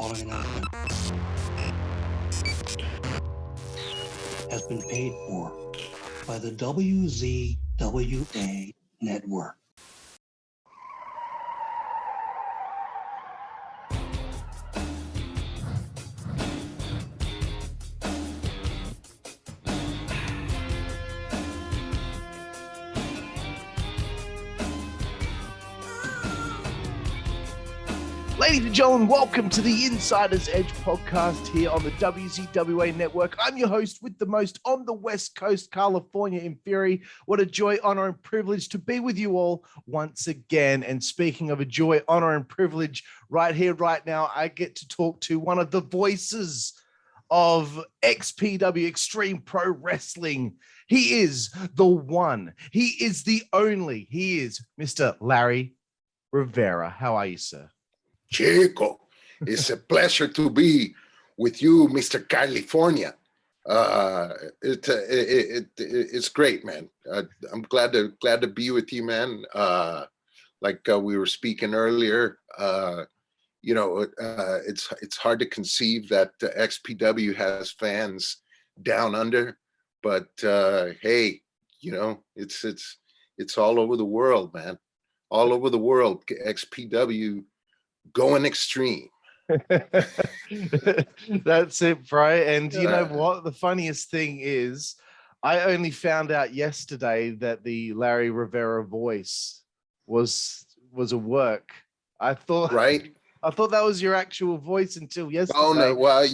following announcement has been paid for by the WZWA Network. Ladies and gentlemen, welcome to the Insider's Edge podcast here on the WZWA Network. I'm your host with the most on the West Coast, Karlifornia in Fury. What a joy, honor, and privilege to be with you all once again. And speaking of a joy, honor, and privilege, right here, right now, I get to talk to one of the voices of XPW Extreme Pro Wrestling. He is the one. He is the only. He is Mr. Larry Rivera. How are you, sir? Chico, it's a pleasure to be with you, Mr. California. It's great, man. I'm glad to be with you, man. We were speaking earlier, it's hard to conceive that XPW has fans down under, but hey, it's all over the world, man. All over the world, XPW. Going extreme. That's it, bro. And you know what? The funniest thing is, I only found out yesterday that the Larry Rivera voice was a work. I thought that was your actual voice until yesterday. Oh no, well,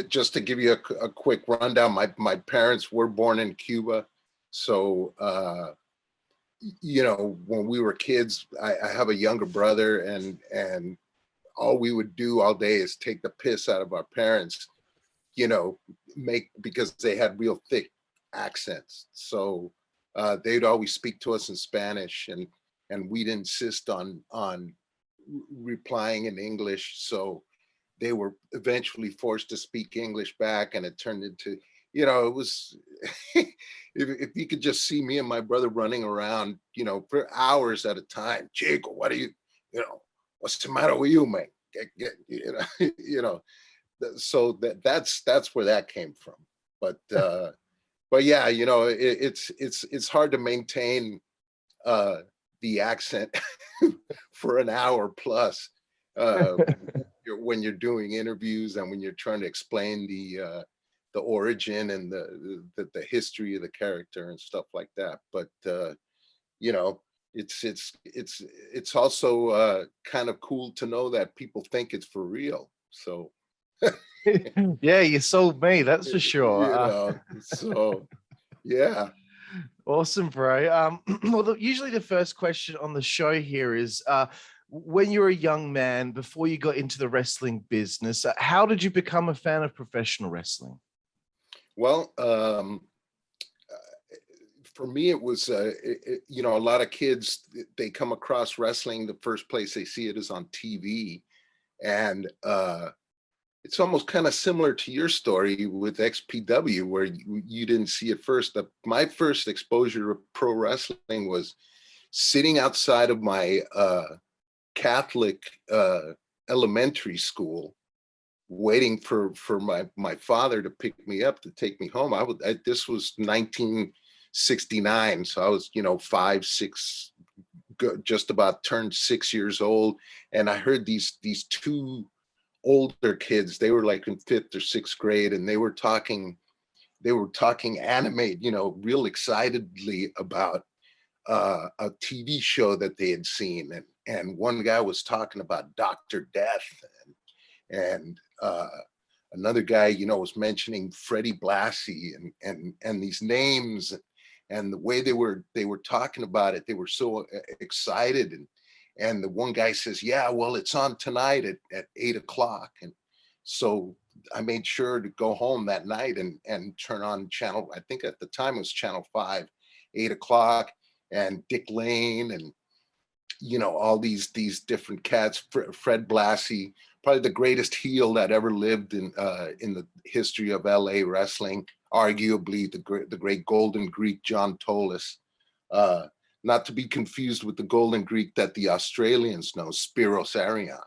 just to give you a quick rundown, my parents were born in Cuba, so when we were kids, I have a younger brother, and all we would do all day is take the piss out of our parents, because they had real thick accents. So they'd always speak to us in Spanish, and we'd insist on replying in English. So they were eventually forced to speak English back, and it turned into, it was, if you could just see me and my brother running around, for hours at a time. Chico, what are you, what's the matter with you, man? So that's where that came from. But yeah, it's hard to maintain the accent for an hour plus when you're doing interviews and when you're trying to explain the origin and the history of the character and stuff like that. But it's also kind of cool to know that people think it's for real. So yeah, you sold me, that's for sure. So yeah. Awesome, bro. Well, usually the first question on the show here is, when you were a young man, before you got into the wrestling business, how did you become a fan of professional wrestling? Well, for me, it was, a lot of kids, they come across wrestling, the first place they see it is on TV. And it's almost kind of similar to your story with XPW, where you didn't see it first. My first exposure to pro wrestling was sitting outside of my Catholic elementary school, waiting for my father to pick me up to take me home. This was 1969, so I was 5, 6, just about turned 6 years old, and I heard these two older kids. They were like in 5th or 6th grade, and they were talking anime, real excitedly about a TV show that they had seen, and one guy was talking about Dr. Death, and another guy, was mentioning Freddie Blassie and these names, and the way they were talking about it, they were so excited. And the one guy says, yeah, well, it's on tonight at 8:00. And so I made sure to go home that night and turn on channel, I think at the time it was channel 5, 8:00, and Dick Lane, and all these different cats. Fred Blassie, probably the greatest heel that ever lived in the history of LA wrestling, arguably the great Golden Greek John Tolis. not to be confused with the Golden Greek that the Australians know, Spiros Arion,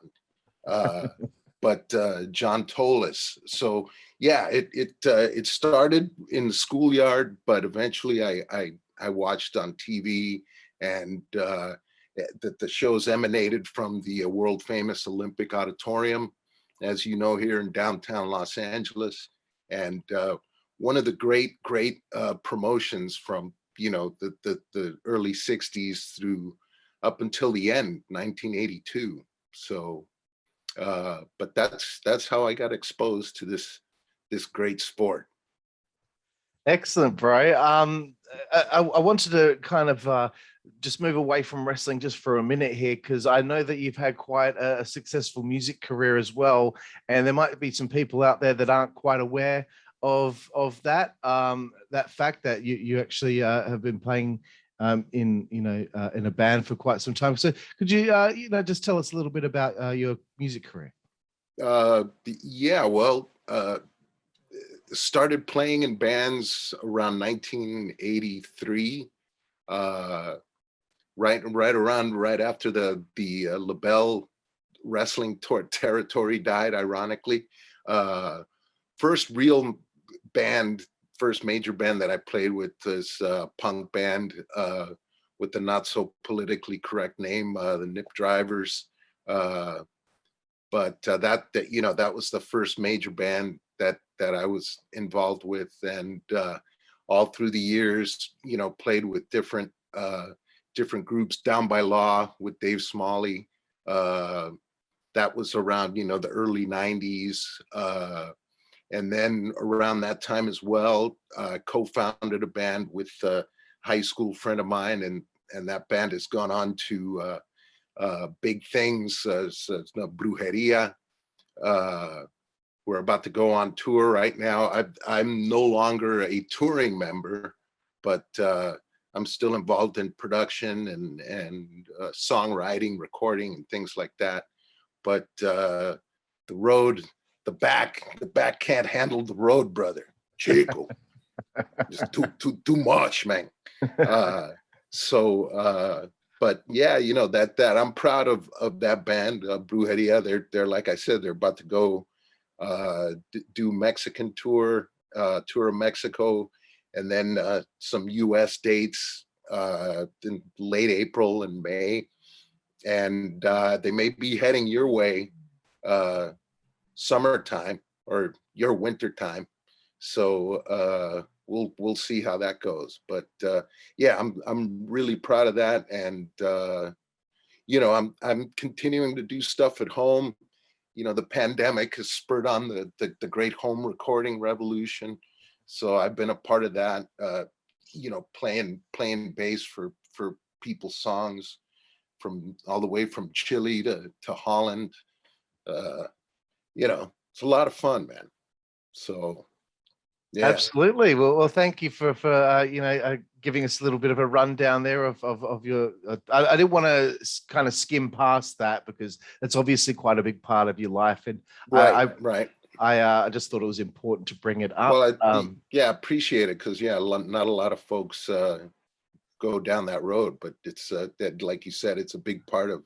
but John Tolis. So yeah, it started in the schoolyard, but eventually I watched on TV, and that the shows emanated from the world famous Olympic Auditorium, as you know, here in downtown Los Angeles. And one of the great promotions from, you know, the early 60s through up until the end, 1982. So but that's how I got exposed to this great sport. Excellent, bro. I wanted to kind of just move away from wrestling just for a minute here, because I know that you've had quite a successful music career as well, and there might be some people out there that aren't quite aware of that that fact that you actually have been playing in in a band for quite some time. So could you just tell us a little bit about your music career? Yeah, well, started playing in bands around 1983, right after the LaBelle wrestling territory died, ironically. First major band that I played with was a punk band with the not so politically correct name, the Nip Drivers. But that was the first major band that I was involved with, and all through the years, played with different groups. Down by Law with Dave Smalley, that was around the early 90s, and then around that time as well, co-founded a band with a high school friend of mine, and that band has gone on to big things, Brujeria. We're about to go on tour right now. I'm no longer a touring member, but I'm still involved in production and songwriting, recording, and things like that. But the back can't handle the road, brother. Chico, just too much, man. But yeah, that I'm proud of that band, Brujeria. They're like I said, they're about to go do Mexican tour of Mexico, and then some US dates in late April and May, and they may be heading your way summertime or your winter time. So we'll see how that goes. But yeah, I'm really proud of that, and I'm continuing to do stuff at home. The pandemic has spurred on the great home recording revolution, so I've been a part of that. Playing bass for people's songs from all the way from Chile to Holland. It's a lot of fun, man. So yeah. Absolutely. Well, thank you for giving us a little bit of a rundown there of your. I didn't want to kind of skim past that, because it's obviously quite a big part of your life, and right. I just thought it was important to bring it up. Well, appreciate it, because not a lot of folks go down that road, but it's that, like you said, it's a big part of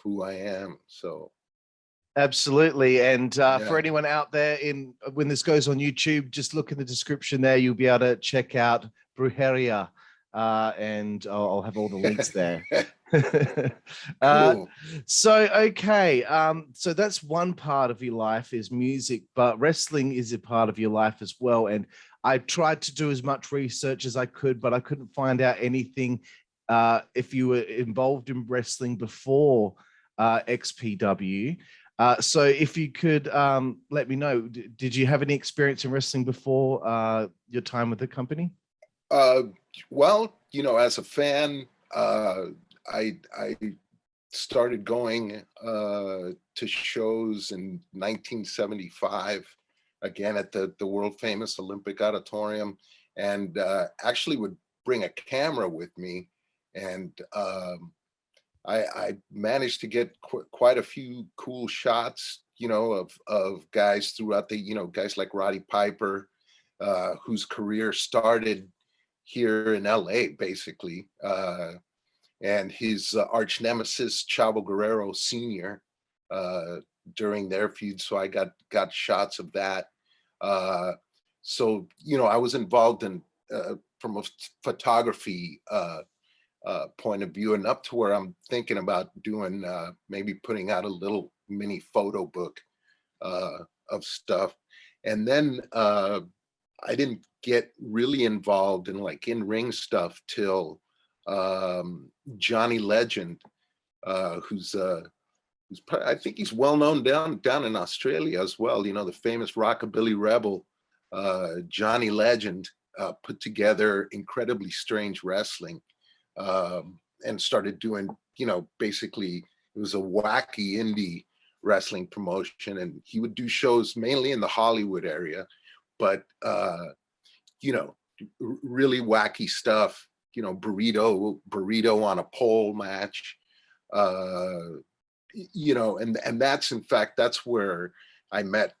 who I am. So. Absolutely. And for anyone out there, when this goes on YouTube, just look in the description there. You'll be able to check out Brujeria, and I'll have all the links there. Cool. So, okay. So that's one part of your life is music, but wrestling is a part of your life as well. And I tried to do as much research as I could, but I couldn't find out anything if you were involved in wrestling before XPW. So if you could let me know, did you have any experience in wrestling before your time with the company? Well, as a fan, I started going to shows in 1975, again at the world famous Olympic Auditorium, and actually would bring a camera with me, and I managed to get quite a few cool shots, of guys throughout the, guys like Roddy Piper, whose career started here in LA, basically. and his arch nemesis Chavo Guerrero Sr. During their feud. So I got shots of that. So, you know, I was involved in from a photography point of view, and up to where I'm thinking about doing maybe putting out a little mini photo book of stuff. And then I didn't get really involved in like in-ring stuff till Johnny Legend, who's I think he's well known down in Australia as well. You know, the famous rockabilly rebel, Johnny Legend, put together Incredibly Strange Wrestling, and started doing, you know, basically it was a wacky indie wrestling promotion, and he would do shows mainly in the Hollywood area, but you know, really wacky stuff. You know, burrito on a pole match. You know, and that's, in fact, that's where I met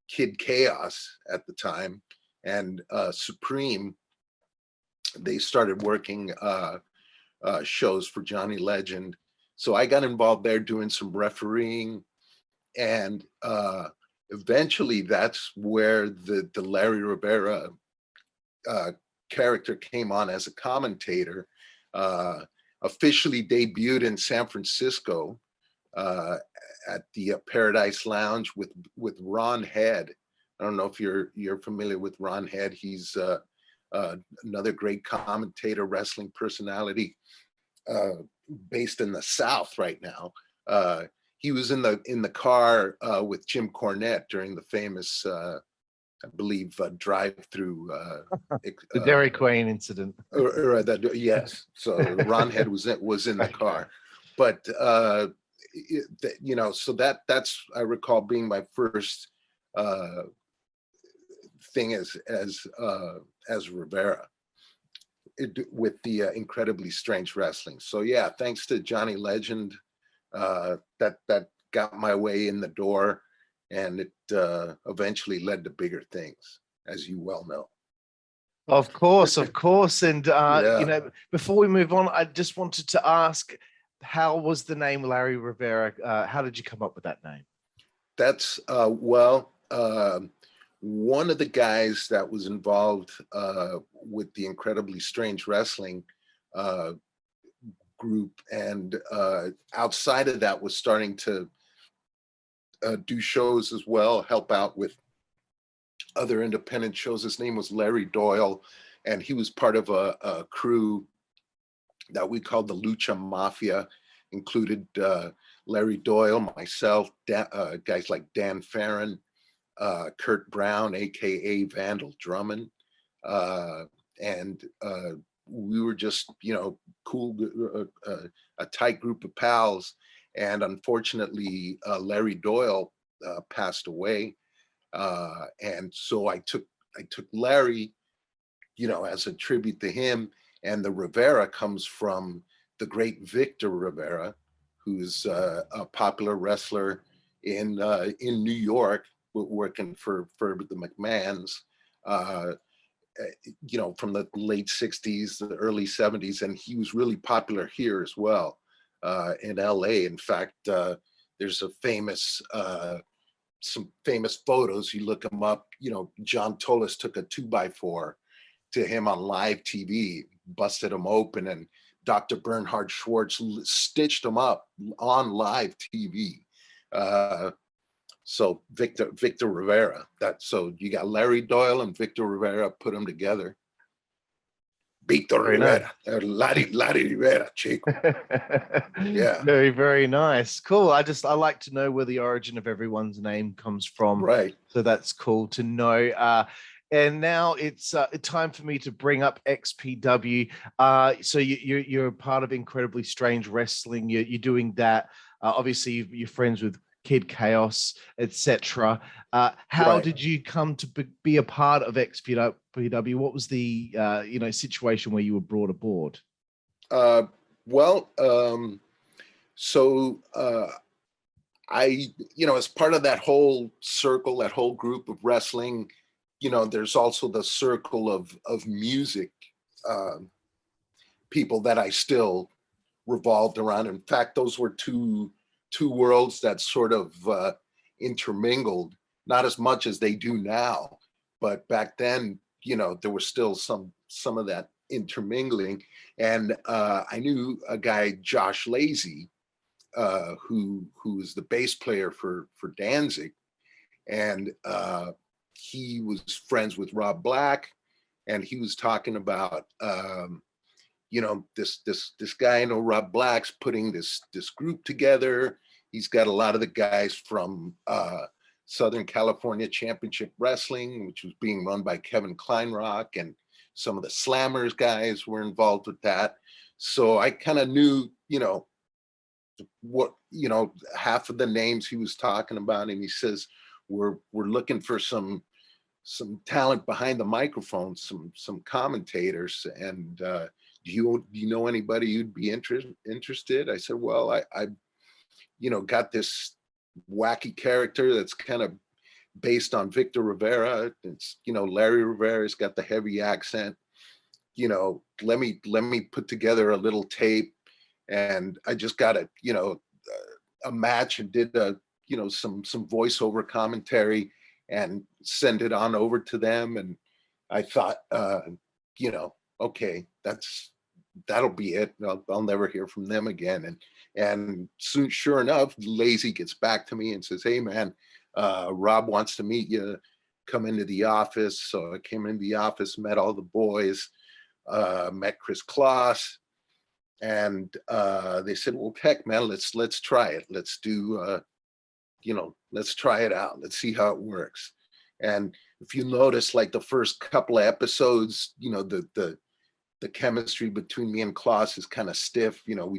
Kid Chaos at the time, and Supreme. They started working shows for Johnny Legend, so I got involved there doing some refereeing, and eventually that's where the Larry Rivera character came on as a commentator. Officially debuted in San Francisco at the Paradise Lounge with Ron Head. I don't know if you're familiar with Ron Head. He's another great commentator, wrestling personality, based in the South right now. He was in the car with Jim Cornette during the famous, I believe, drive-through. The Dairy Queen incident. Yes. So Ron Head was in the car, but you know, so that's, I recall, being my first thing as Rivera, with the Incredibly Strange Wrestling. So yeah, thanks to Johnny Legend, that got my way in the door, and it eventually led to bigger things, as you well know. Of course. And Yeah. you know, before we move on, I just wanted to ask, how was the name Larry Rivera? How did you come up with that name? That's one of the guys that was involved with the Incredibly Strange Wrestling group, and outside of that was starting to do shows as well, help out with other independent shows. His name was Larry Doyle, and he was part of a crew that we called the Lucha Mafia. Included Larry Doyle, myself, guys like Dan Farron, Kurt Brown, aka Vandal Drummond, and we were just, you know, cool, a tight group of pals. And unfortunately, Larry Doyle passed away, and so I took Larry, you know, as a tribute to him. And the Rivera comes from the great Victor Rivera, who's a popular wrestler in New York, working for the McMahons, you know, from the late 60s, the early 70s. And he was really popular here as well, in LA. In fact, there's some famous photos. You look them up, you know, John Tolis took a 2x4 to him on live TV, busted him open, and Dr. Bernhard Schwartz stitched him up on live TV. So Victor Rivera. So you got Larry Doyle and Victor Rivera, put them together. Victor Rivera, Larry Rivera, chico. Yeah. Very, very nice. Cool. I like to know where the origin of everyone's name comes from. Right. So that's cool to know. And now it's time for me to bring up XPW. So you're a part of Incredibly Strange Wrestling. You're doing that. Obviously, you're friends with Kid Chaos, etc. How did you come to be a part of XPW? What was the you know, situation where you were brought aboard? So I, you know, as part of that whole circle, that whole group of wrestling, you know, there's also the circle of music people that I still revolved around. In fact, those were two worlds that sort of intermingled, not as much as they do now, but back then, you know, there was still some of that intermingling. And I knew a guy, Josh Lazy, who is the bass player for Danzig, and he was friends with Rob Black, and he was talking about you know, this guy, you know, Rob Black's putting this group together. He's got a lot of the guys from Southern California Championship Wrestling, which was being run by Kevin Kleinrock, and some of the Slammers guys were involved with that. So I kind of knew, you know, what, you know, half of the names he was talking about, and he says, we're looking for some talent behind the microphone, some commentators, and do you know anybody you'd be interested? I said, well, I you know, got this wacky character that's kind of based on Victor Rivera. It's, you know, Larry Rivera's got the heavy accent. You know, let me put together a little tape. And I just got a, you know, a match and did a, you know, some voiceover commentary and send it on over to them. And I thought, you know, okay, that'll be it. I'll never hear from them again. And soon, sure enough, Lazy gets back to me and says, hey man, Rob wants to meet you, come into the office. So I came into the office, met all the boys, met Kris Kloss, and they said, well, heck man, let's try it. Let's do, you know, let's try it out. Let's see how it works. And if you notice, like the first couple of episodes, you know, the chemistry between me and Kloss is kind of stiff. You know,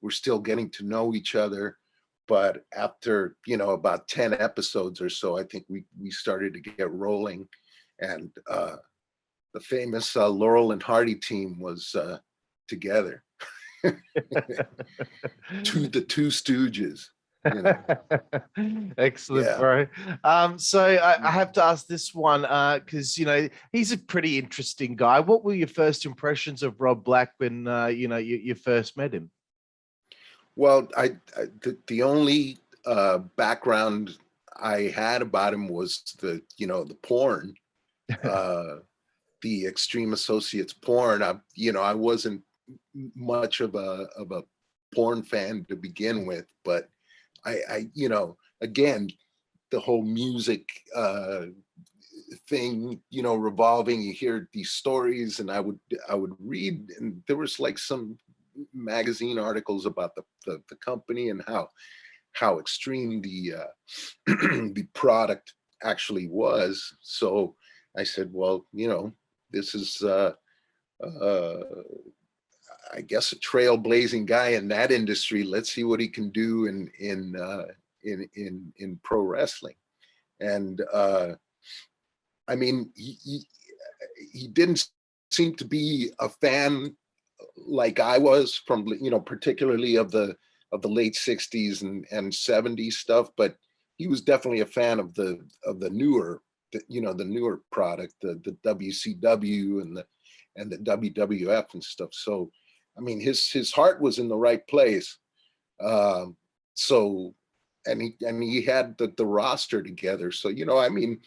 we're still getting to know each other. But after, you know, about 10 episodes or so, I think we started to get rolling. And the famous Laurel and Hardy team was together. The two Stooges. You know. Excellent, Yeah. bro. So I have to ask this one because you know he's a pretty interesting guy. What were your first impressions of Rob Black when you know you first met him? Well, the only background I had about him was the, you know, the porn, the Extreme Associates porn. You know, I wasn't much of a porn fan to begin with, but I you know, again, the whole music thing, you know, revolving, you hear these stories, and I would read, and there was like some magazine articles about the company and how extreme the the product actually was. So I said, well, you know, this is I guess a trailblazing guy in that industry. Let's see what he can do in pro wrestling. And I mean, he didn't seem to be a fan like I was, from, you know, particularly of the late 60s and 70s stuff, but he was definitely a fan of the newer, you know, the newer product, the WCW and the WWF and stuff. So I mean, his heart was in the right place. So and he had the roster together. So, you know, I mean,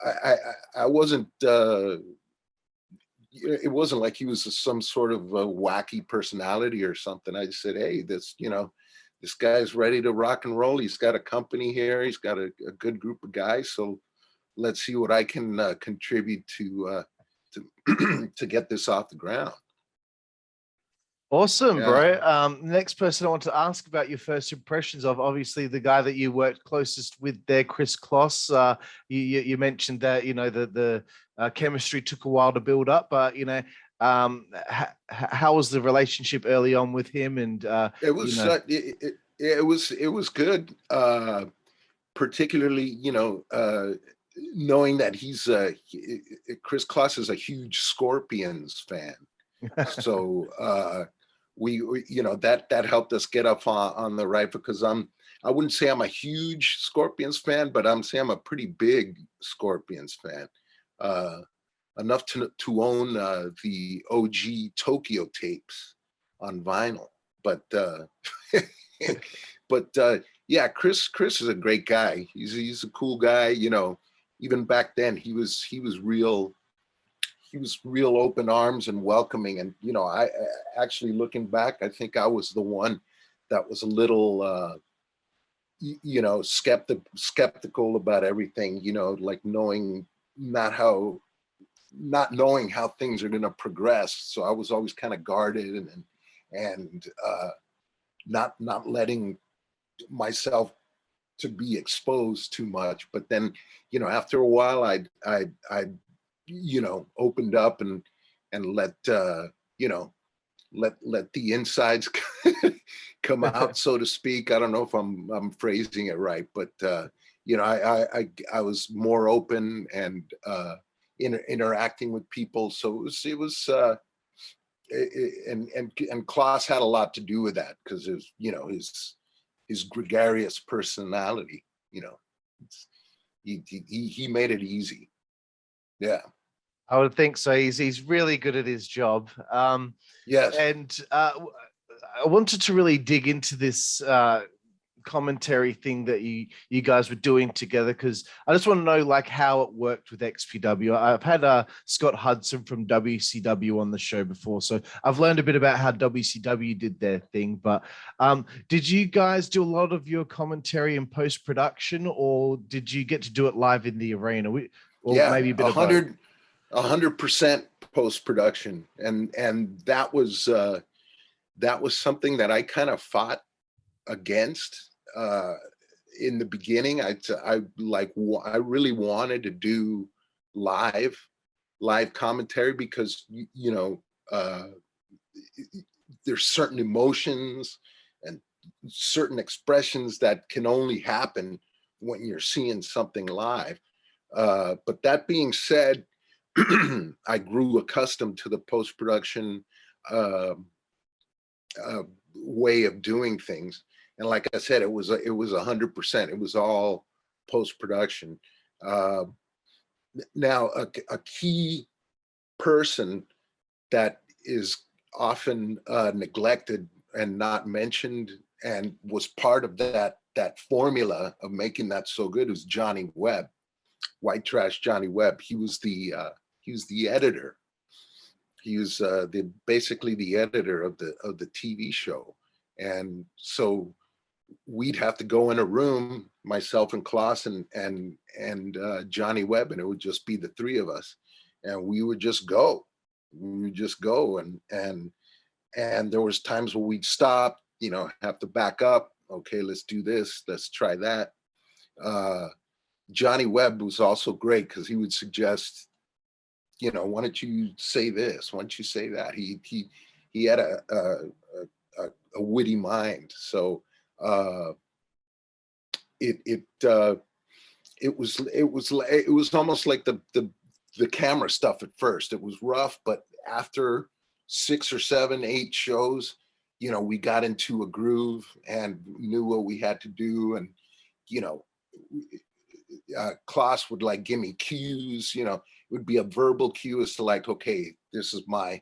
I wasn't it wasn't like he was some sort of a wacky personality or something. I just said, hey, this, you know, this guy's ready to rock and roll. He's got a company here. He's got a good group of guys. So let's see what I can contribute to to get this off the ground. Awesome, Yeah. bro. Next person I want to ask about your first impressions of, obviously the guy that you worked closest with there, Kris Kloss. You mentioned that, you know, the chemistry took a while to build up, but, you know, how was the relationship early on with him? And it was, you know, it was good, particularly, you know, knowing that he's Kris Kloss is a huge Scorpions fan. So we you know, that helped us get up on the right, because I wouldn't say I'm a huge Scorpions fan, but I'm a pretty big Scorpions fan, enough to own the OG Tokyo tapes on vinyl but yeah, Kris is a great guy. He's a cool guy. You know, even back then he was real open arms and welcoming. And you know, I actually, looking back, I think I was the one that was a little you know, skeptical about everything, you know, like not knowing how things are going to progress. So I was always kind of guarded and not letting myself to be exposed too much. But then, you know, after a while, I you know, opened up and let you know, let the insides come out, so to speak. I don't know if I'm phrasing it right, but you know, I was more open and interacting with people. So it was and Kloss had a lot to do with that, because it was, you know, his gregarious personality. You know, he made it easy. Yeah, I would think so. He's really good at his job. yes, And I wanted to really dig into this commentary thing that you guys were doing together, because I just want to know like how it worked with XPW. I've had Scott Hudson from WCW on the show before, so I've learned a bit about how WCW did their thing. But did you guys do a lot of your commentary in post-production, or did you get to do it live in the arena? Or yeah, maybe a bit of both? 100% post-production, and that was something that I kind of fought against in the beginning. I really wanted to do live commentary, because you know, there's certain emotions and certain expressions that can only happen when you're seeing something live. But that being said, I grew accustomed to the post-production way of doing things. And like I said, it was 100%. It was all post-production. Now, a key person that is often neglected and not mentioned, and was part of that formula of making that so good, was Johnny Webb, White Trash Johnny Webb. He was the editor. He was basically the editor of the TV show. And so we'd have to go in a room, myself and Kloss and Johnny Webb, and it would just be the three of us, and we would just go. And there was times where we'd stop, you know, have to back up. Okay, let's do this. Let's try that. Johnny Webb was also great, because he would suggest, you know, why don't you say this? Why don't you say that? He had a witty mind. So it was almost like the camera stuff at first. It was rough, but after 6 or 7, 8 shows, you know, we got into a groove and knew what we had to do. And you know, Kloss would like give me cues. You know, it would be a verbal cue as to like, okay, this is my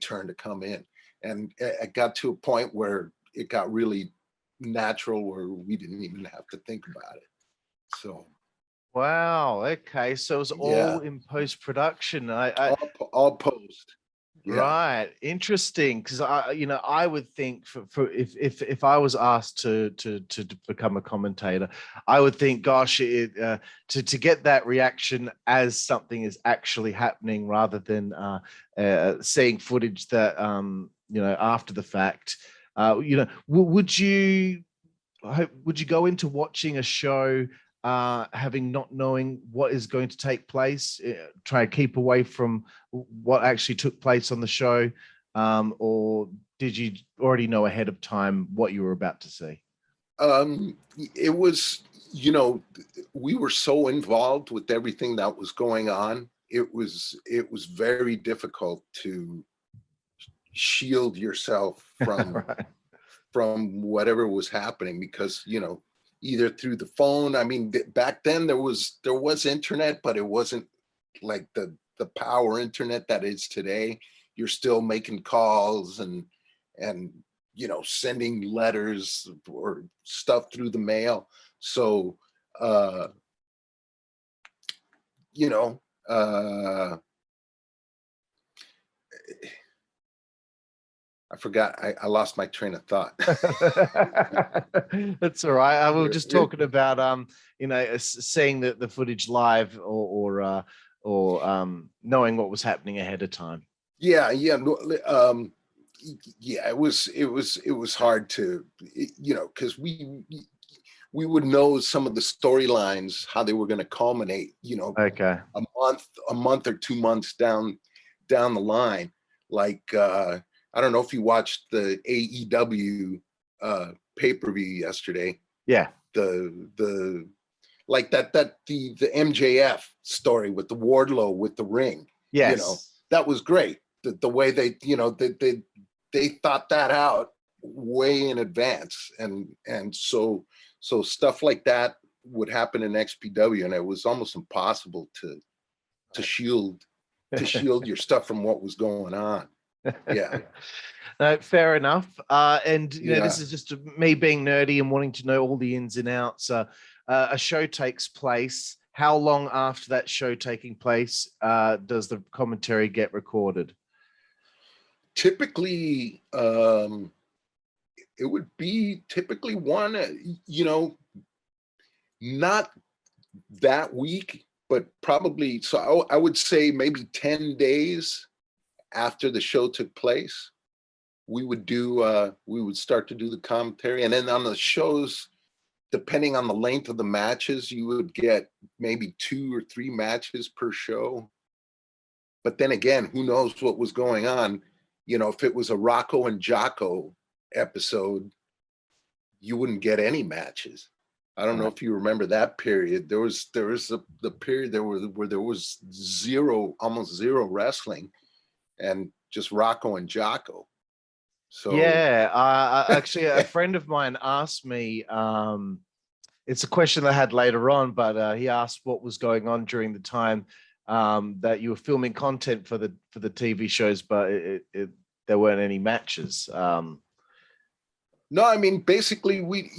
turn to come in. And it got to a point where it got really natural, where we didn't even have to think about it. So Wow. Okay. So it was all yeah, in post-production. all post. Yeah. Right. Interesting. Because I would think for if I was asked to become a commentator, I would think, gosh, to get that reaction as something is actually happening, rather than seeing footage that after the fact. Would you go into watching a show having not knowing what is going to take place, try to keep away from what actually took place on the show, or did you already know ahead of time what you were about to see? It was, you know, we were so involved with everything that was going on. It was very difficult to shield yourself from Right. from whatever was happening, because you know, either through the phone. I mean, back then there was internet, but it wasn't like the power internet that is today. You're still making calls and sending letters or stuff through the mail. So, I forgot. I lost my train of thought. That's all right. We were just talking about seeing the footage live or knowing what was happening ahead of time. Yeah. It was hard to, because we would know some of the storylines, how they were going to culminate, Okay. a month or 2 months down the line. Like, I don't know if you watched the AEW pay-per-view yesterday. Yeah. The like the MJF story with the Wardlow with the ring. Yes. That was great. The way they they thought that out way in advance, and so stuff like that would happen in XPW, and it was almost impossible to shield your stuff from what was going on. Yeah. No, fair enough. And this is just me being nerdy and wanting to know all the ins and outs. A show takes place. How long after that show taking place does the commentary get recorded? Typically, it would be typically one, not that week, but probably, so I would say maybe 10 days after the show took place, we would start to do the commentary. And then on the shows, depending on the length of the matches, you would get maybe 2 or 3 matches per show. But then again, who knows what was going on? If it was a Rocco and Jocko episode, you wouldn't get any matches. I don't know if you remember that period. There was the period where there was almost zero wrestling, and just Rocco and Jocko. So yeah, actually, a friend of mine asked me. It's a question I had later on, but he asked what was going on during the time that you were filming content for the TV shows, but there weren't any matches. No, I mean, basically, we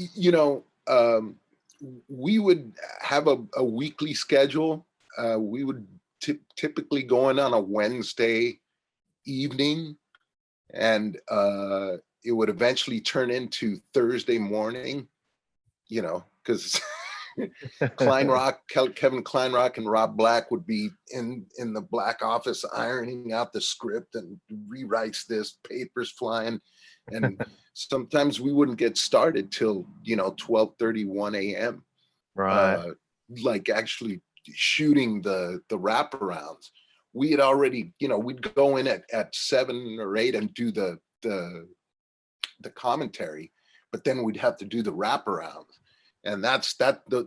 would have a weekly schedule. We would typically go in on a Wednesday evening, and it would eventually turn into Thursday morning, because Kevin Kleinrock and Rob Black would be in the black office ironing out the script and rewrites this, papers flying, and sometimes we wouldn't get started till 12:30, 1 a.m. Right. Like actually shooting the wraparounds. We had already, we'd go in at 7 or 8 and do the commentary, but then we'd have to do the wraparound. And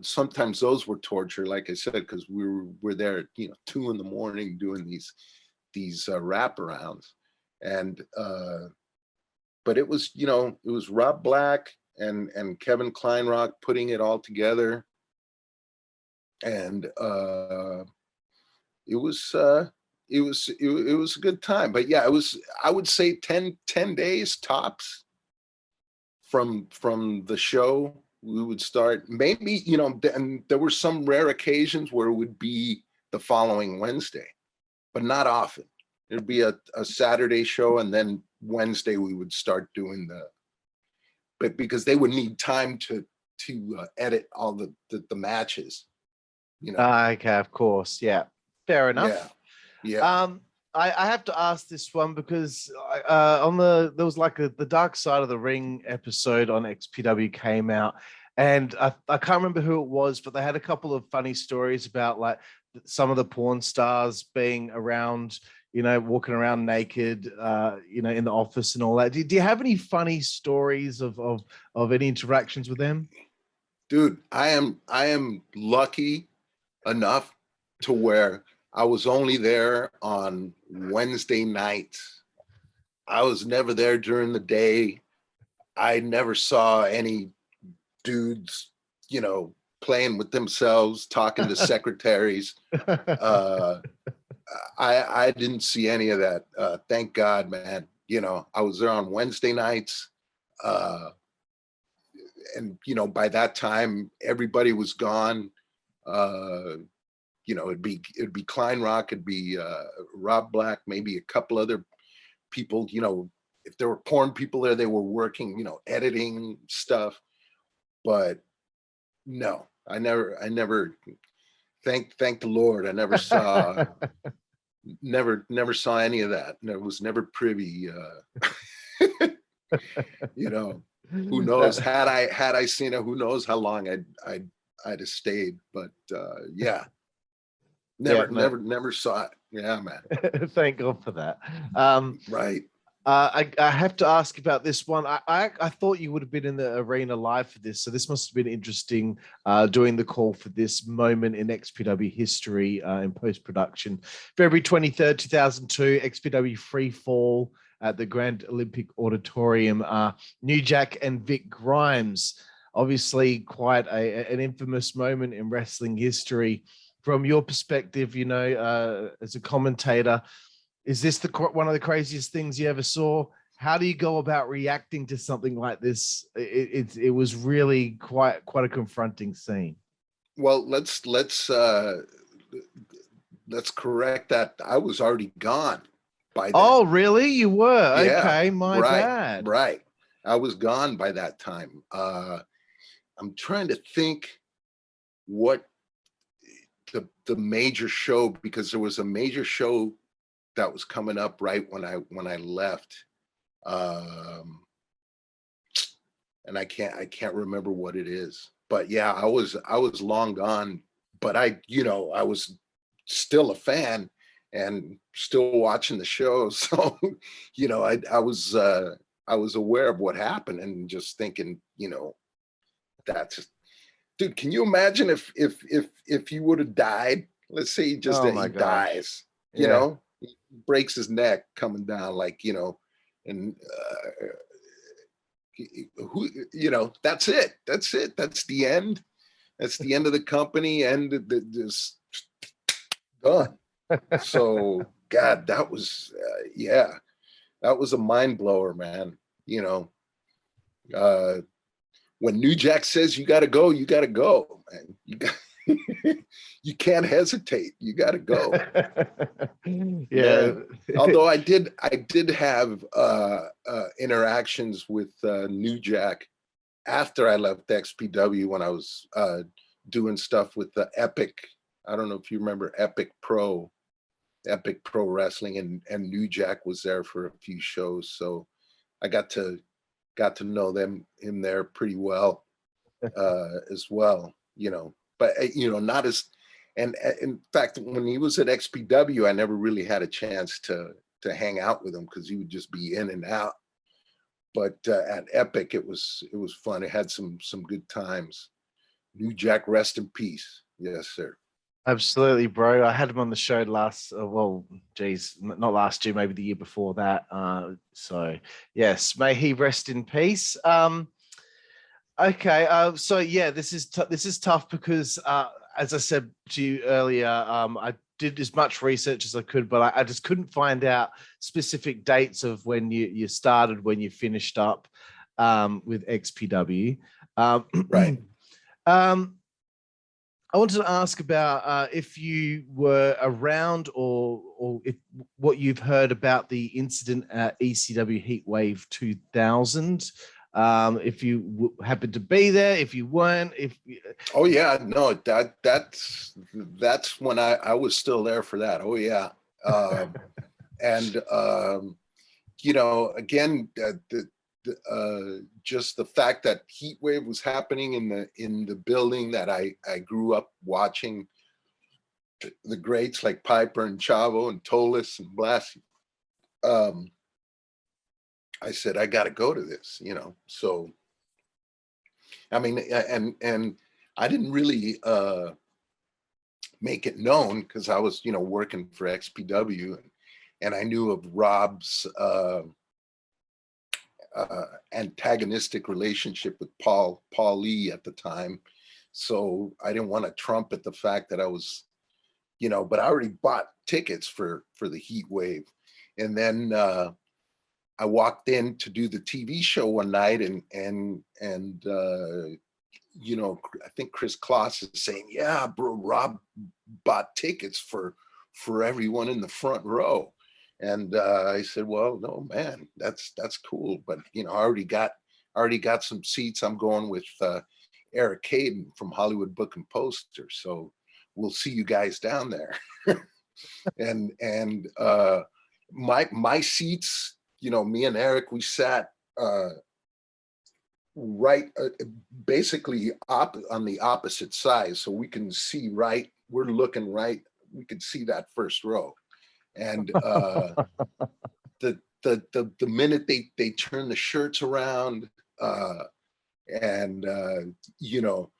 sometimes those were torture, like I said, because we're there at 2 a.m. doing these wraparounds. And but it was Rob Black and Kevin Kleinrock putting it all together. And it was a good time. But yeah, I would say 10 days tops from the show. We would start, maybe, and there were some rare occasions where it would be the following Wednesday, but not often. It'd be a Saturday show, and then Wednesday we would start doing but because they would need time to edit all the matches, Okay, of course. Yeah, fair enough. Yeah. I have to ask this one because there was like the Dark Side of the Ring episode on XPW came out, and I can't remember who it was, but they had a couple of funny stories about like some of the porn stars being around, walking around naked, in the office and all that. Do you have any funny stories of any interactions with them? Dude, I am lucky enough to where I was only there on Wednesday nights. I was never there during the day. I never saw any dudes, playing with themselves, talking to secretaries. I didn't see any of that. Thank God, man. I was there on Wednesday nights. and by that time everybody was gone. It'd be Klein Rock, it'd be Rob Black, maybe a couple other people. If there were porn people there, they were working, editing stuff. But no, I never. Thank the Lord, I never saw. never saw any of that. I was never privy. Who knows? Had I seen it, who knows how long I'd have stayed. But yeah, never saw it. Yeah, man. Thank God for that. Right. I have to ask about this one. I thought you would have been in the arena live for this, so this must have been interesting doing the call for this moment in XPW history in post-production. February 23rd, 2002, XPW Free Fall at the Grand Olympic Auditorium. New Jack and Vic Grimes, obviously quite an infamous moment in wrestling history. From your perspective, as a commentator, is this one of the craziest things you ever saw? How do you go about reacting to something like this? It was really quite a confronting scene. Well, let's correct that. I was already gone by then. Oh, really? You were? Yeah, okay, my bad. Right. I was gone by that time. I'm trying to think what the major show, because there was a major show that was coming up right when I left, and I can't remember what it is. But yeah, I was long gone. But I was still a fan and still watching the show. So I was aware of what happened and just thinking, that's, dude, can you imagine if he would have died? Let's say he dies, he breaks his neck coming down, and that's it. That's the end. That's the end of the company, and this done. So God, that was that was a mind blower, man. When New Jack says you got to go, man. You can't hesitate. You got to go. Yeah. Although I did have interactions with New Jack after I left XPW when I was doing stuff with the Epic. I don't know if you remember Epic Pro Wrestling, and New Jack was there for a few shows, so I got to know him there pretty well as well, but not as, and in fact, when he was at XPW, I never really had a chance to hang out with him because he would just be in and out. But at Epic, it was fun. It had some good times. New Jack, rest in peace. Yes, sir. Absolutely, bro. I had him on the show not last year, maybe the year before that. So yes, may he rest in peace. Okay, so yeah, this is tough because as I said to you earlier, I did as much research as I could, but I just couldn't find out specific dates of when you started, when you finished up with XPW. Right. I wanted to ask about if you were around or if what you've heard about the incident at ECW Heatwave 2000. If you happened to be there, if you weren't, oh yeah, no, that's when I was still there for that. Oh yeah, and again, just the fact that Heatwave was happening in the building that I grew up watching, the greats like Piper and Chavo and Tolis and Blassie. I said, I got to go to this, so I mean, and I didn't really make it known because I was working for XPW, and I knew of Rob's antagonistic relationship with Paul Lee at the time, so I didn't want to trumpet the fact that I was, but I already bought tickets for the Heatwave, and then I walked in to do the TV show one night, and you know, I think Kris Kloss is saying, yeah, bro, Rob bought tickets for everyone in the front row. And I said, well, no, man, that's cool. But, you know, I already got some seats. I'm going with Eric Caden from Hollywood Book and Poster. So we'll see you guys down there. and my seats, you know, me and Eric, we sat right, basically on the opposite side, so we can see right. We're looking right. We could see that first row, and the minute they turn the shirts around, and you know,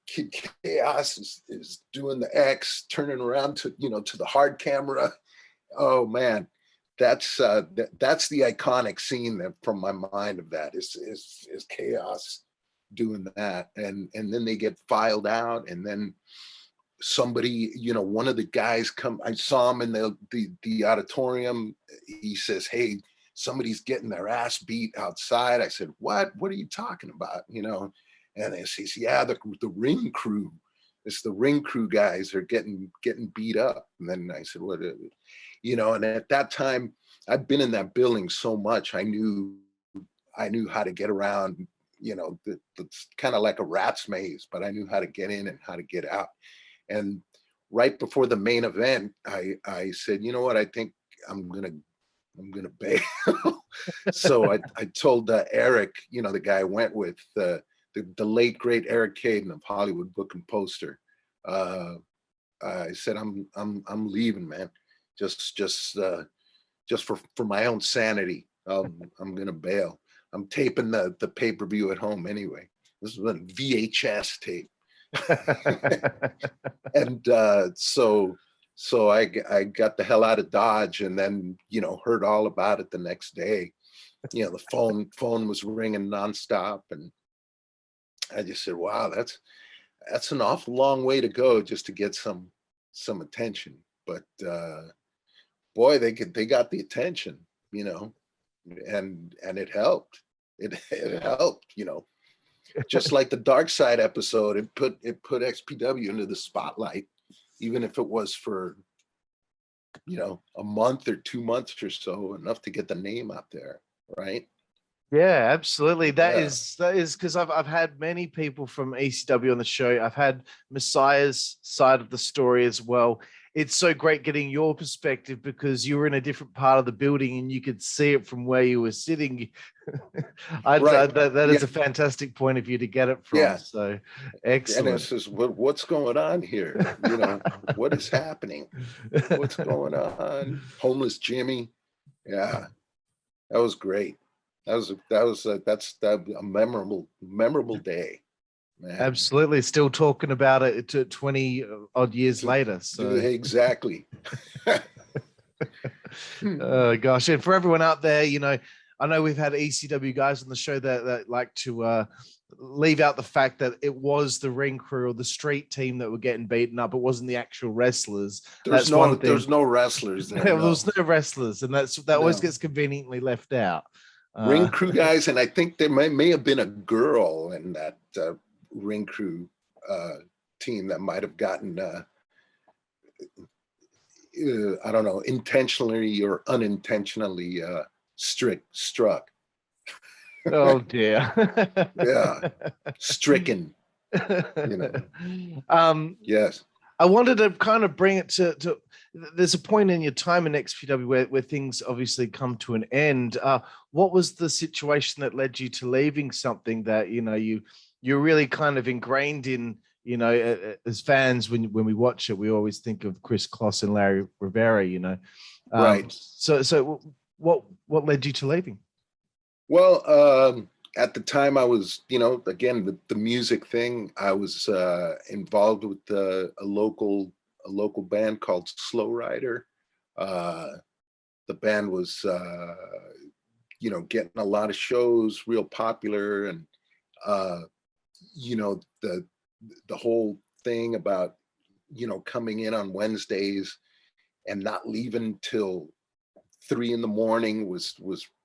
Kid Chaos is doing the X, turning around to, you know, to the hard camera. Oh man, that's the iconic scene that from my mind of that is Chaos doing that, and then they get filed out, and then somebody, you know, one of the guys come. I saw him in the auditorium. He says, "Hey, somebody's getting their ass beat outside." I said, "What? What are you talking about?" You know, and he says, "Yeah, the ring crew. It's the ring crew guys are getting beat up." And then I said, "What?" You know, and at that time, I've been in that building so much. I knew how to get around. You know, it's kind of like a rat's maze, but I knew how to get in and how to get out. And right before the main event, I said, "You know what? I think I'm gonna bail." So I told Eric, you know, the guy I went with, the late great Eric Caden of Hollywood Book and Poster. I said, I'm leaving, man. Just for my own sanity. I'm gonna bail. I'm taping the pay-per-view at home anyway. This is a VHS tape. And so I got the hell out of Dodge, and then, you know, heard all about it the next day. You know, the phone was ringing nonstop, and I just said, wow, that's an awful long way to go just to get some attention. But boy, they got the attention, you know, and it helped. It helped, you know. Just like the Dark Side episode, it put XPW into the spotlight, even if it was for, you know, a month or 2 months or so, enough to get the name out there, right? Yeah, absolutely. That Yeah. is because I've had many people from ECW on the show. I've had Messiah's side of the story as well. It's so great getting your perspective because you were in a different part of the building and you could see it from where you were sitting. Right. That is a fantastic point of view to get it from. Yeah. So And excellent. it says, what's going on here? You know, what is happening? What's going on? Homeless Jimmy. Yeah, that was great. That's a memorable day, man. Absolutely. Still talking about it 20 odd years later. So exactly. Gosh, and for everyone out there, you know, I know we've had ECW guys on the show that like to leave out the fact that it was the ring crew or the street team that were getting beaten up. It wasn't the actual wrestlers. There's no wrestlers there. There was no wrestlers, and that always gets conveniently left out. Ring crew guys, and I think there may have been a girl in that ring crew team that might have gotten I don't know, intentionally or unintentionally struck. Oh dear. Yeah, stricken. You know. Yes. I wanted to kind of bring it to there's a point in your time in XPW where things obviously come to an end. What was the situation that led you to leaving something that, you know, you're really kind of ingrained in, you know, as fans, when we watch it, we always think of Kris Kloss and Larry Rivera, you know. Right. So what led you to leaving? Well, at the time I was, you know, again, the music thing, I was involved with a local band called Slow Rider. The band was, you know, getting a lot of shows, real popular, and you know, the whole thing about, you know, coming in on Wednesdays and not leaving till 3 a.m. was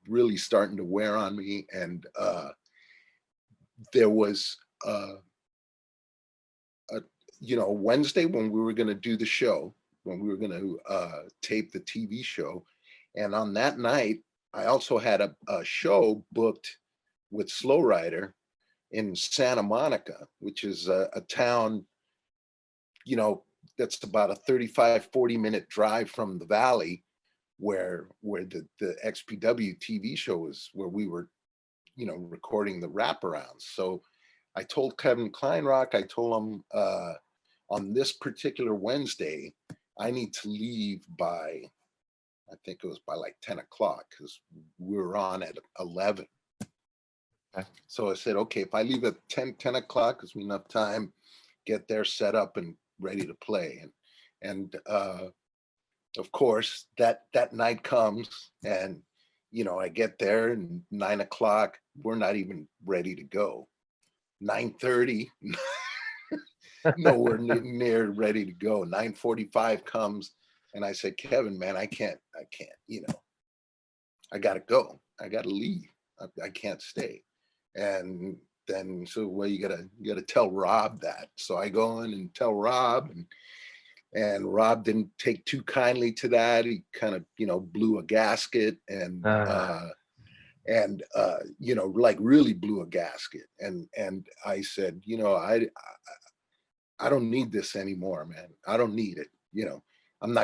really starting to wear on me. And there was Wednesday when we were going to do the show, when we were going to tape the TV show. And on that night, I also had a show booked with Slow Rider in Santa Monica, which is a town, that's about a 35, 40-minute drive from the Valley, where the XPW TV show is, where we were, recording the wraparounds. So I told Kevin Kleinrock, I told him, on this particular Wednesday, I need to leave by, I think it was by like 10 o'clock, because we were on at 11. Okay. So I said, okay, if I leave at 10 o'clock, gives me enough time, get there set up and ready to play. And of course, that night comes, and I get there, and 9 o'clock, we're not even ready to go. 9:30, nowhere near ready to go. 9:45 comes, and I said, Kevin, man, I can't, I gotta go. I gotta leave. I can't stay. And then, so, well, you gotta tell Rob that. So I go in and tell Rob, and Rob didn't take too kindly to that. He kind of, blew a gasket, and like really blew a gasket. And I said, I don't need this anymore, man. I don't need it. I'm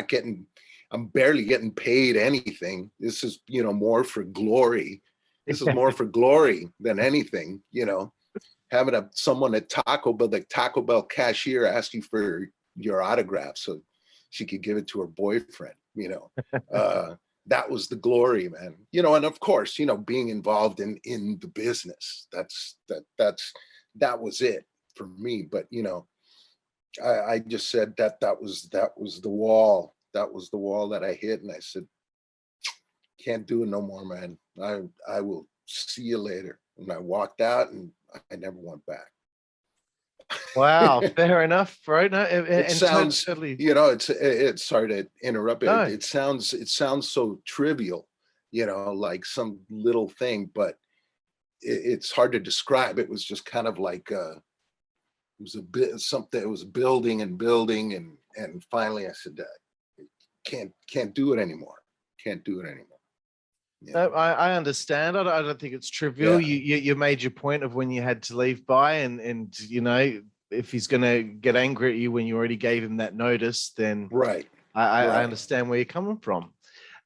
barely getting paid anything. This is, more for glory. This is more for glory than anything, having someone at Taco Bell, the Taco Bell cashier, ask you for your autograph so she could give it to her boyfriend, that was the glory, man. And of course, being involved in the business, that was it for me. But, I just said that was the wall. That was the wall that I hit. And I said, can't do it no more, man. I will see you later. And I walked out, and I never went back. Wow, fair enough, bro. No, it sounds, totally. It's sorry to interrupt. No. It sounds so trivial, like some little thing, but it's hard to describe. It was just kind of like it was a bit something. It was building and building, and finally I said, can't do it anymore. Can't do it anymore. Yeah. I understand. I don't think it's trivial. Yeah. You made your point of when you had to leave by, and if he's going to get angry at you when you already gave him that notice, then right. I understand where you're coming from.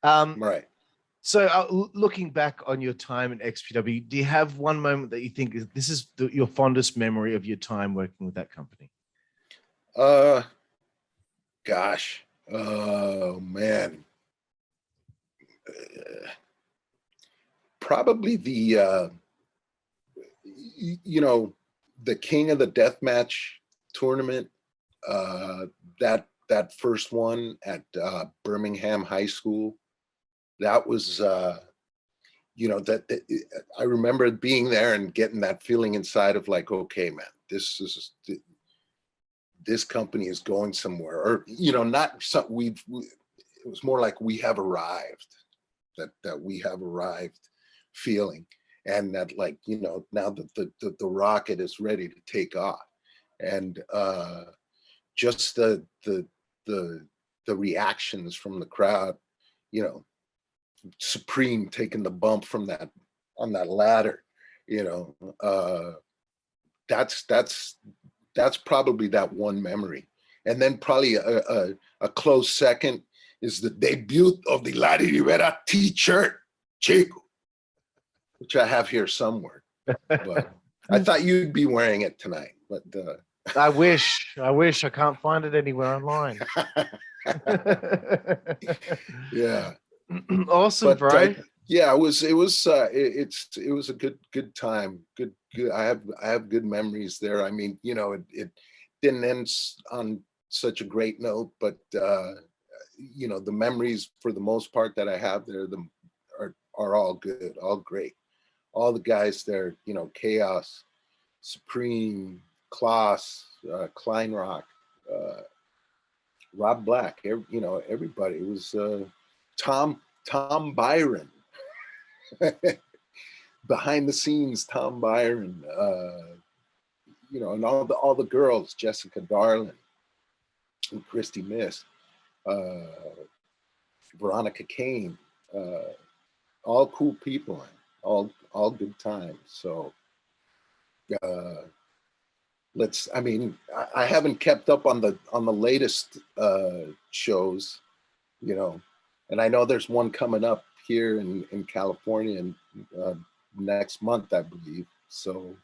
Right. So looking back on your time in XPW, do you have one moment that you think this is your fondest memory of your time working with that company? Gosh. Oh, man. Probably the King of the Deathmatch tournament, that first one at Birmingham High School. That was I remember being there and getting that feeling inside of like, okay, man, this company is going somewhere, or not something it was more like we have arrived, that we have arrived feeling, and that, like, now that the rocket is ready to take off. And just the reactions from the crowd, Supreme taking the bump from that on that ladder, that's probably that one memory. And then probably a close second is the debut of the Larry Rivera t-shirt, Chico, which I have here somewhere. But I thought you'd be wearing it tonight. But I wish I can't find it anywhere online. Yeah. Awesome, but, bro. Yeah, it was a good time. Good. I have good memories there. I mean, it didn't end on such a great note, but the memories for the most part that I have there are all good, all great. All the guys there, Chaos, Supreme, Kloss, Kleinrock, Rob Black, everybody. It was Tom Byron. behind the scenes, Tom Byron, you know, and all the girls, Jessica Darlin and Christy Miss, Veronica Kane, all cool people, all good times. So I mean, I haven't kept up on the latest shows, you know, and I know there's one coming up here in California in next month, I believe. So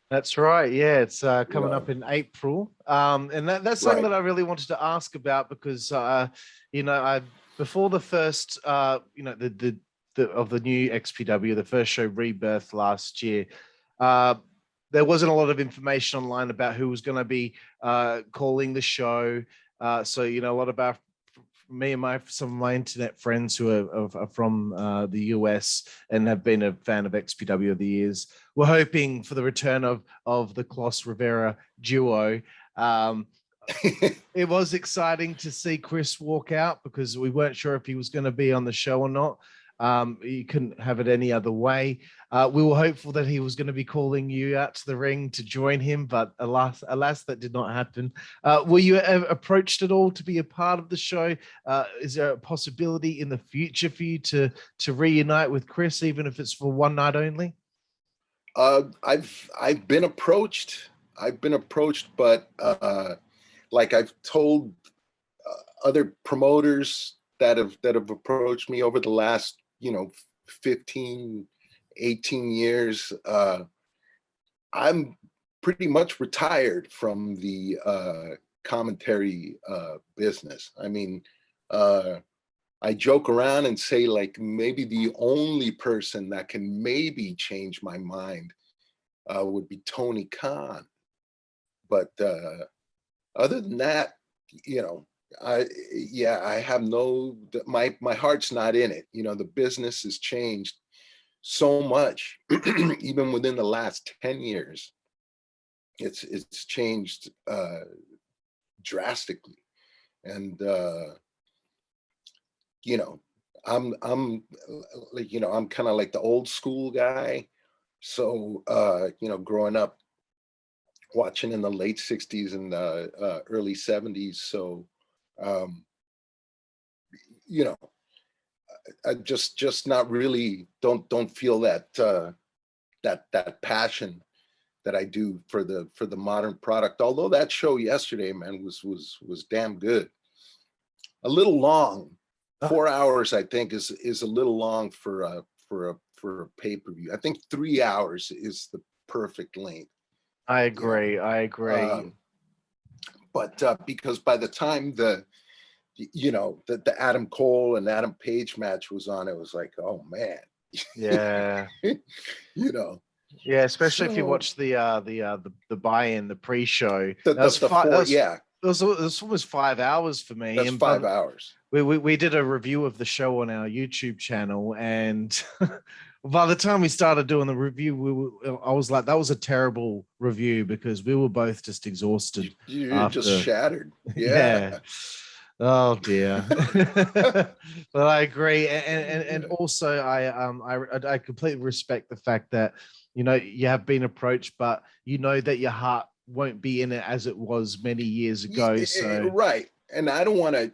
That's right. Yeah, it's coming up in April. And that's something that I really wanted to ask about because, you know, before the first, you know, the of the new XPW, the first show Rebirth last year, there wasn't a lot of information online about who was going to be calling the show. So, you know, a lot of me and some of my internet friends who are from the US and have been a fan of XPW over the years, we're hoping for the return of the Kloss Rivera duo. It was exciting to see Kris walk out because we weren't sure if he was going to be on the show or not. You couldn't have it any other way. We were hopeful that he was going to be calling you out to the ring to join him, but alas, that did not happen. Were you approached at all to be a part of the show? Is there a possibility in the future for you to reunite with Kris, even if it's for one night only? I've been approached. But like I've told other promoters that have approached me over the last, you know, 15, 18 years, I'm pretty much retired from the commentary business. I mean, I joke around and say, like, maybe the only person that can maybe change my mind would be Tony Khan. But other than that, you know, I have my heart's not in it. You know, the business has changed so much, even within the last 10 years. It's changed drastically. And you know, I'm like, you know, I'm kind of like the old school guy. So you know, growing up watching in the late 60s and early 70s. So you know, I just not really don't feel that that passion that I do for the modern product. Although that show yesterday, man, was damn good. A little long, 4 hours I think is a little long for a pay-per-view. I think 3 hours is the perfect length. I agree. You know? I agree. But because by the time the Adam Cole and Adam Page match was on, it was like, oh man. Yeah. You know. Yeah, especially if you watch the buy-in, the pre-show. It was almost 5 hours for me. That's 5 hours. We did a review of the show on our YouTube channel, and by the time we started doing the review, I was like, that was a terrible review because we were both just exhausted. You're just shattered. Yeah. Oh dear. But I agree, and also I completely respect the fact that, you know, you have been approached, but you know that your heart won't be in it as it was many years ago. So right. And I don't want to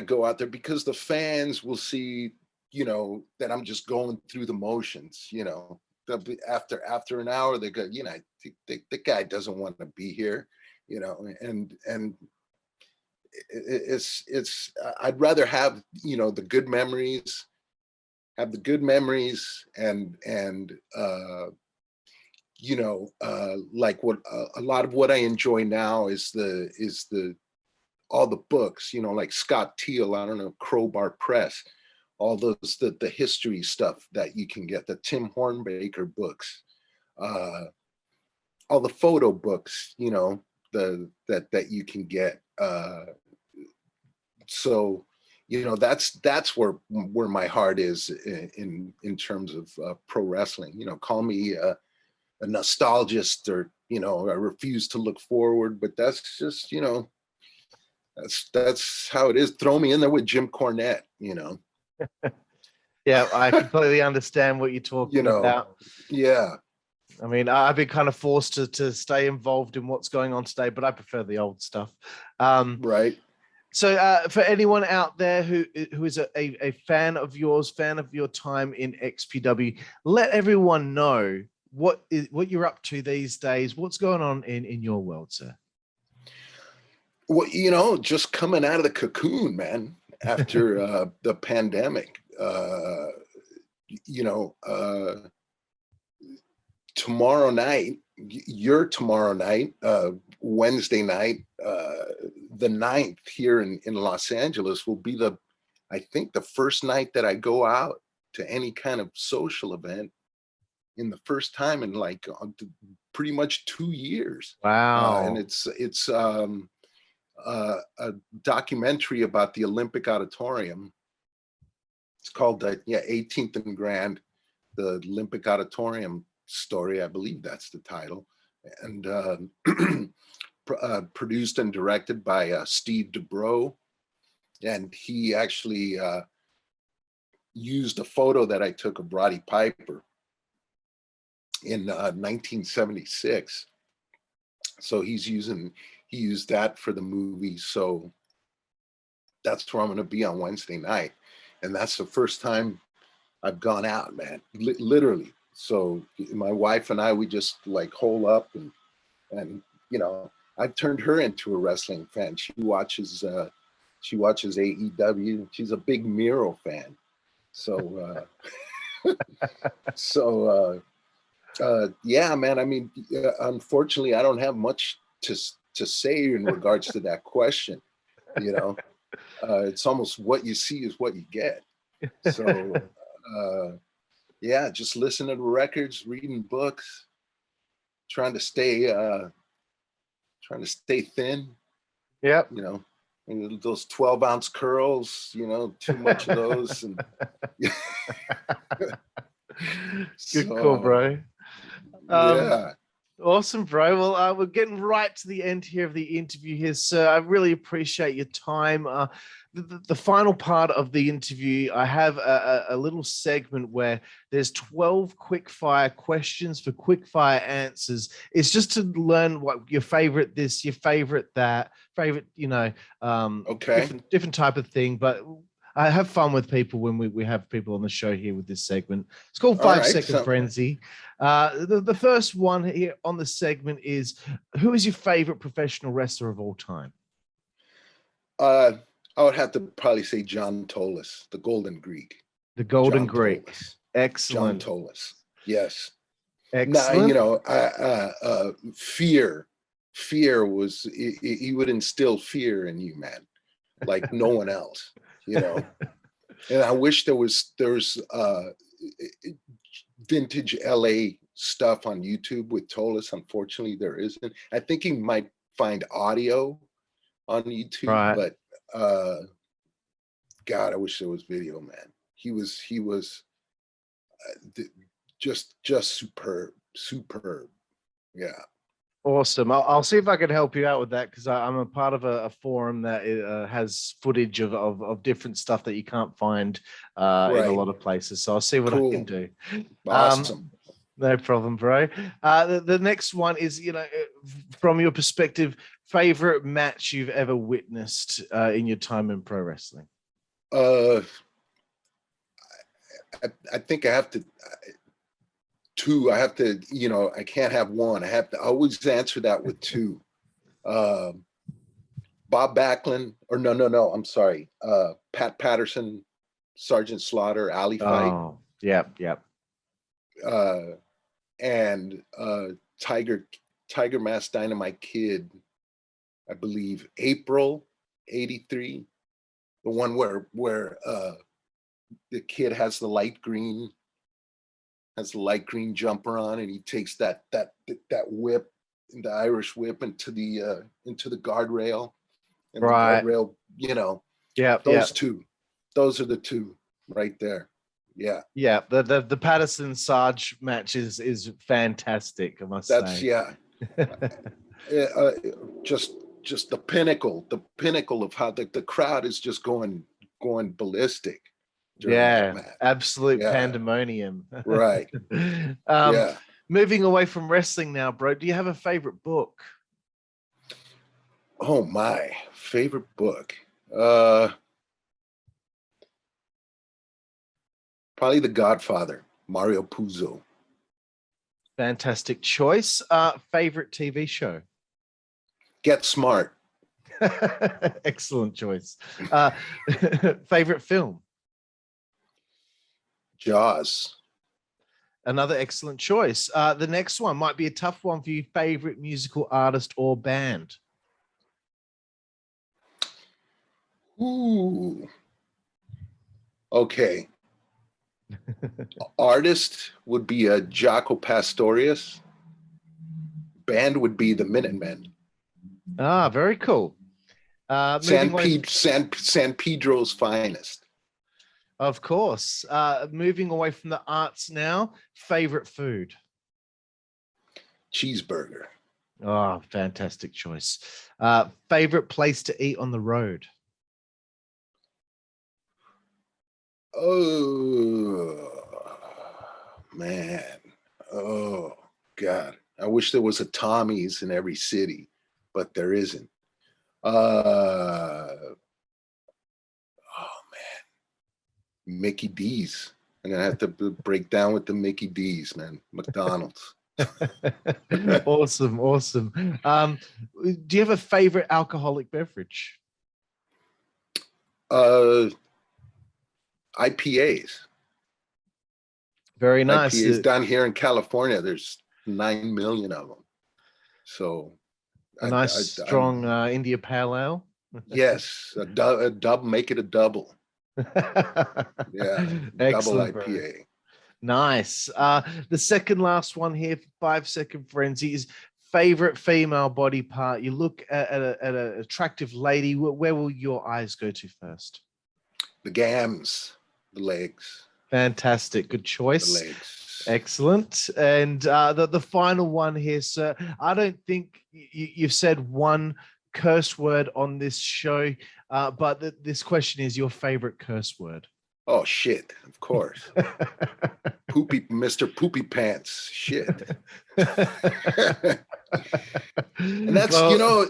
go out there because the fans will see, you know, that I'm just going through the motions, you know. After an hour, they go, you know, the guy doesn't want to be here, you know, and it's I'd rather have, you know, the good memories, and you know, like what a lot of what I enjoy now is all the books, you know, like Scott Teal, I don't know, Crowbar Press, all those the history stuff that you can get, the Tim Hornbaker books, all the photo books, you know, that you can get. So, you know, that's where my heart is in terms of pro wrestling. You know, call me a nostalgist, or, you know, I refuse to look forward, but that's just, you know, that's how it is. Throw me in there with Jim Cornette, you know. Yeah, I completely understand what you're talking about. Yeah. I mean, I've been kind of forced to stay involved in what's going on today, but I prefer the old stuff. Right. So for anyone out there who is a fan of yours, fan of your time in XPW, let everyone know what you're up to these days. What's going on in your world, sir? Well, just coming out of the cocoon, man, after the pandemic. Tomorrow night, Wednesday night, the 9th here in Los Angeles will be I think the first night that I go out to any kind of social event in the first time in like pretty much 2 years. Wow. And it's a documentary about the Olympic Auditorium. It's called 18th and Grand, the Olympic Auditorium story. I believe that's the title. And produced and directed by Steve Dubrow. And he actually used a photo that I took of Roddy Piper in 1976. So he used that for the movie. So that's where I'm going to be on Wednesday night. And that's the first time I've gone out, man, literally. So my wife and I, we just like hole up and I've turned her into a wrestling fan. She watches AEW. She's a big Miro fan. So, yeah, man. I mean, unfortunately, I don't have much to say in regards to that question. It's almost what you see is what you get. So, yeah, just listening to records, reading books, trying to stay thin. Yep. Those 12-ounce curls, too much of those. And good call, bro. Yeah. Awesome, bro. Well, we're getting right to the end here of the interview here, sir. I really appreciate your time. The final part of the interview, I have a little segment where there's 12 quick-fire questions for quick-fire answers. It's just to learn what your favorite this, your favorite that, favorite, okay, different type of thing. But I have fun with people when we have people on the show here with this segment. It's called 5-Second Frenzy. The first one here on the segment is, who is your favorite professional wrestler of all time? I would have to probably say John Tolis, the Golden Greek. The Golden John Greek. Tolis. Excellent. John Tolis. Yes. Excellent. Now, fear was, he would instill fear in you, man, like no one else, And I wish there's vintage LA stuff on YouTube with Tolis. Unfortunately, there isn't. I think you might find audio on YouTube, right. But God, I wish there was video, man. He was just superb. Yeah. Awesome. I'll see if I can help you out with that, because I'm a part of a forum that has footage of different stuff that you can't find in a lot of places. So I'll see what I can do. Awesome. No problem, bro. The next one is, from your perspective, favorite match you've ever witnessed in your time in pro wrestling? I think I have to two. I have to, I can't have one. I have to always answer that with two. Bob Backlund, or no, I'm sorry. Pat Patterson, Sergeant Slaughter, alley fight. Oh, yep. And Tiger Mask Dynamite Kid, I believe April '83, the one where the kid has the light green jumper on, and he takes that whip, the Irish whip, into the guardrail, and right. the guardrail, two, those are the two right there. Yeah. The Patterson Sarge match is fantastic, I must say. Just the pinnacle of how the crowd is just going ballistic, during that match. Absolute Yeah. pandemonium. Right. Yeah. Moving away from wrestling now, bro, do you have a favorite book? Oh, my favorite book. Probably The Godfather, Mario Puzo. Fantastic choice. Favorite TV show? Get Smart. Excellent choice. Favorite film? Jaws. Another excellent choice. The next one might be a tough one for you. Favorite musical artist or band? Ooh. Okay. Artist would be a Jaco Pastorius. Band would be the Minutemen. Ah, very cool. San Pedro's finest. Of course. Moving away from the arts now, favorite food? Cheeseburger. Oh, fantastic choice. Favorite place to eat on the road? Oh, man. Oh, God. I wish there was a Tommy's in every city, but there isn't. Oh, man. Mickey D's. I'm going to have to break down with the Mickey D's, man. McDonald's. Awesome. Do you have a favorite alcoholic beverage? IPAs. Very nice. IPAs down here in California, there's 9 million of them. So a nice strong India Pale Ale. Yes, a double, make it a double. Yeah, double IPA. Bro. Nice. The second last one here, 5 Second Frenzy, is favorite female body part. You look at an attractive lady. Where will your eyes go to first? The gams, the legs. Fantastic. Good choice. The legs. Excellent. And the final one here, sir. I don't think you've said one curse word on this show, but this question is your favorite curse word. Oh, shit. Of course. Poopy, Mr. Poopy Pants. Shit. And that's, well,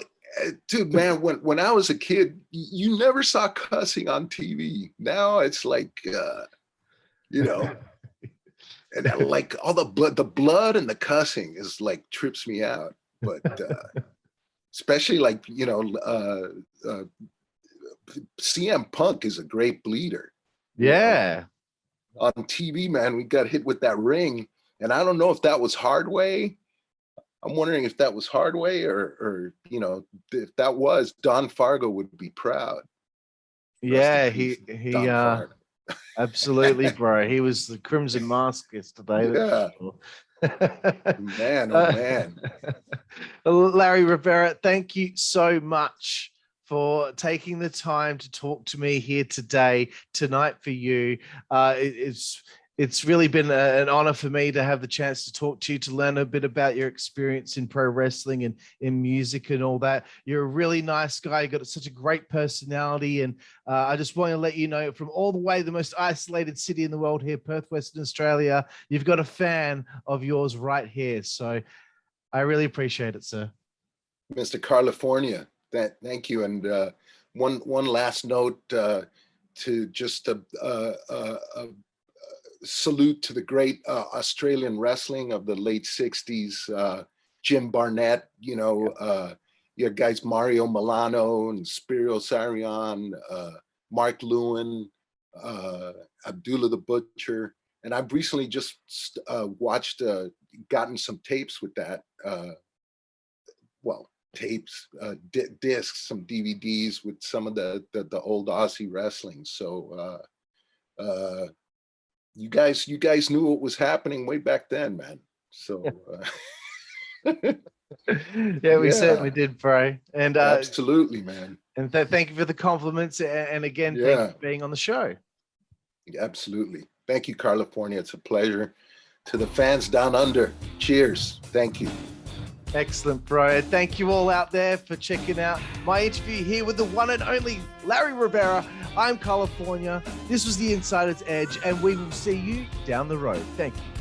dude, man, when I was a kid, you never saw cussing on TV. Now it's like, and like all the blood and the cussing is like trips me out. But especially like, CM Punk is a great bleeder. Yeah. On TV, man, we got hit with that ring, and I don't know if that was Hardway. I'm wondering if that was Hardway or if that was, Don Fargo would be proud. Yeah, he absolutely, bro. He was the Crimson Mask yesterday. Yeah. Sure. Man, oh man. Larry Rivera, thank you so much for taking the time to talk to me here tonight for you. It's really been an honor for me to have the chance to talk to you, to learn a bit about your experience in pro wrestling and in music and all that. You're a really nice guy. You got such a great personality. And I just want to let you know, from all the way, the most isolated city in the world here, Perth, Western Australia, you've got a fan of yours right here. So I really appreciate it, sir. Mr. Karlifornia, thank you. And one last note to just salute to the great Australian wrestling of the late 60s, Jim Barnett, your guys Mario Milano and Spiro Sarion, Mark Lewin, Abdullah the Butcher. And I've recently just gotten some tapes with that. Tapes, discs, some DVDs with some of the old Aussie wrestling. So you guys knew what was happening way back then, man. So yeah, we certainly did, bro. And absolutely, man. And thank you for the compliments, and again, thank you for being on the show. Absolutely. Thank you, Karlifornia. It's a pleasure. To the fans down under, cheers. Thank you. Excellent, bro. And thank you all out there for checking out my interview here with the one and only Larry Rivera. I'm Karlifornia. This was the Insider's Edge, and we will see you down the road. Thank you.